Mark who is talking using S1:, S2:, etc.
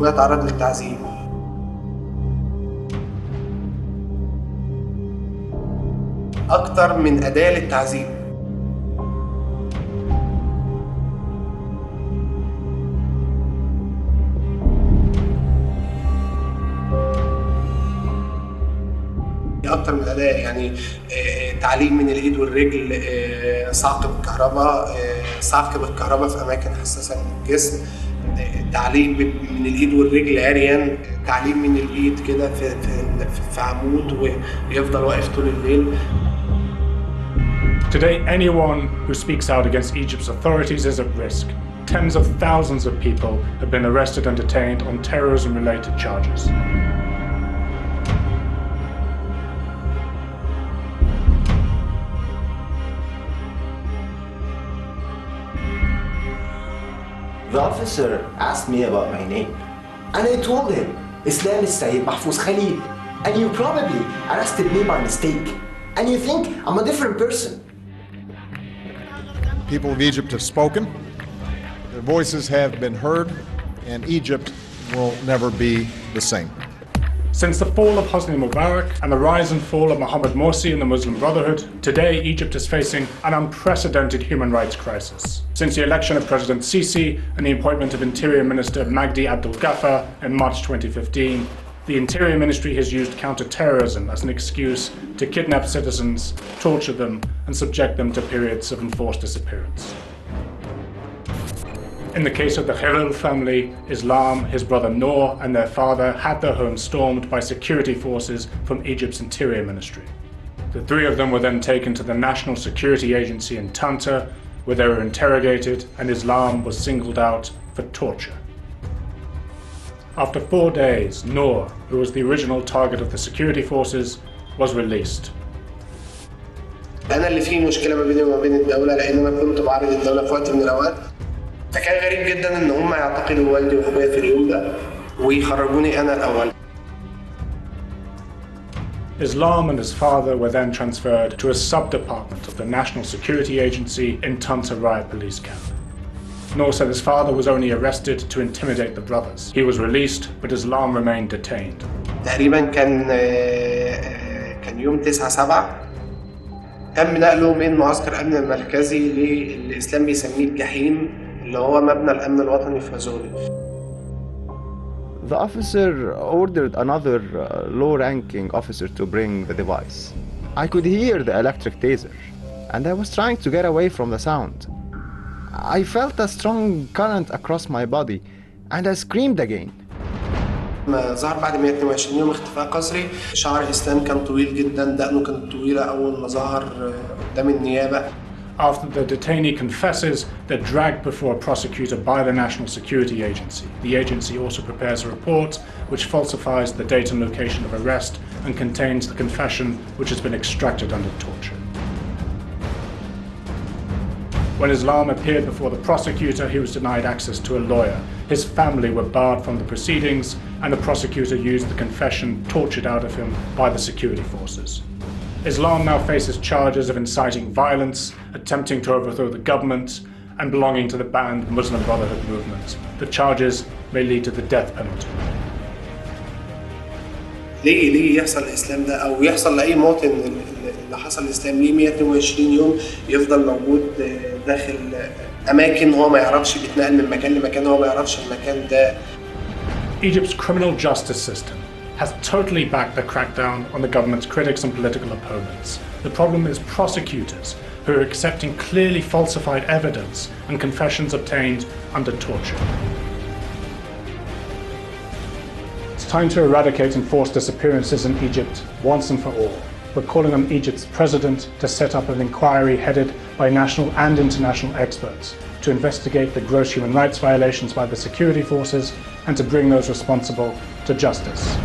S1: ويتعرض للتعذيب. أكتر من أداة للتعذيب. أكتر من أداة، يعني تعليق من الإيد والرجل، صعق بالكهرباء، صعق بالكهرباء في أماكن حساسة من الجسم، تعليق من الإيد والرجل عريان، تعليق من الإيد كده في عمود ويفضل واقف طول الليل.
S2: Today, anyone who speaks out against Egypt's authorities is at risk. Tens of thousands of people have been arrested and detained on terrorism-related charges.
S3: The officer asked me about my name, and I told him, Islam is Sayyid Mahfouz Khalil, and you probably arrested me by mistake, and you think I'm a different person.
S4: People of Egypt have spoken, their voices have been heard, and Egypt will never be the same.
S2: Since the fall of Hosni Mubarak and the rise and fall of Mohammed Morsi and the Muslim Brotherhood, today Egypt is facing an unprecedented human rights crisis. Since the election of President Sisi and the appointment of Interior Minister Magdi Abdel Ghaffar in March 2015, the Interior Ministry has used counter-terrorism as an excuse to kidnap citizens, torture them, and subject them to periods of enforced disappearance. In the case of the Khalil family, Islam, his brother Noor, and their father had their home stormed by security forces from Egypt's Interior Ministry. The three of them were then taken to the National Security Agency in Tanta, where they were interrogated, and Islam was singled out for torture. After 4 days, Noor, who was the original target of the security forces, was released.
S1: أنا اللي في مشكلة ما بيني وما بين الدولة، لأن أنا كنت بعرض الدولة في وقت من الأوقات. فكان غريب جدا إن هم يعتقلوا والدي وأخويا في اليوم ده ويخرجوني أنا الأول.
S2: Islam and his father were then transferred to a sub-department of the National Security Agency in Tanta Riot Police Camp. Noor said his father was only arrested to intimidate the brothers. He was released, but Islam remained detained.
S1: تقريبا كان يوم 9/7 تم نقله من معسكر الأمن المركزي للإسلام بيسميه الجحيم، اللي هو مبنى الأمن الوطني في فازولي.
S5: The officer ordered another low-ranking officer to bring the device. I could hear the electric taser, and I was trying to get away from the sound. I felt a strong current across my body, and I screamed again.
S1: ظهر بعد 122 يوم اختفاء قسري. شعر إسلام كان طويل جدا، دقنه كانت طويلة أول ما ظهر قدام النيابة.
S2: After the detainee confesses, they're dragged before a prosecutor by the National Security Agency. The agency also prepares a report which falsifies the date and location of arrest and contains the confession which has been extracted under torture. When Islam appeared before the prosecutor, he was denied access to a lawyer. His family were barred from the proceedings, and the prosecutor used the confession tortured out of him by the security forces. Islam now faces charges of inciting violence, attempting to overthrow the government, and belonging to the banned Muslim Brotherhood movement. The charges may lead to the death penalty.
S1: ليه يحصل الإسلام ده، أو يحصل لأي مواطن اللي حصل الإسلام؟ ليه 122 يوم يفضل موجود داخل أماكن هو ما يعرفش، بيتنقل من مكان لمكان هو ما يعرفش المكان ده؟
S2: Egypt's criminal justice system has totally backed the crackdown on the government's critics and political opponents. The problem is prosecutors who are accepting clearly falsified evidence and confessions obtained under torture. It's time to eradicate enforced disappearances in Egypt once and for all. We're calling on Egypt's president to set up an inquiry headed by national and international experts to investigate the gross human rights violations by the security forces and to bring those responsible to justice.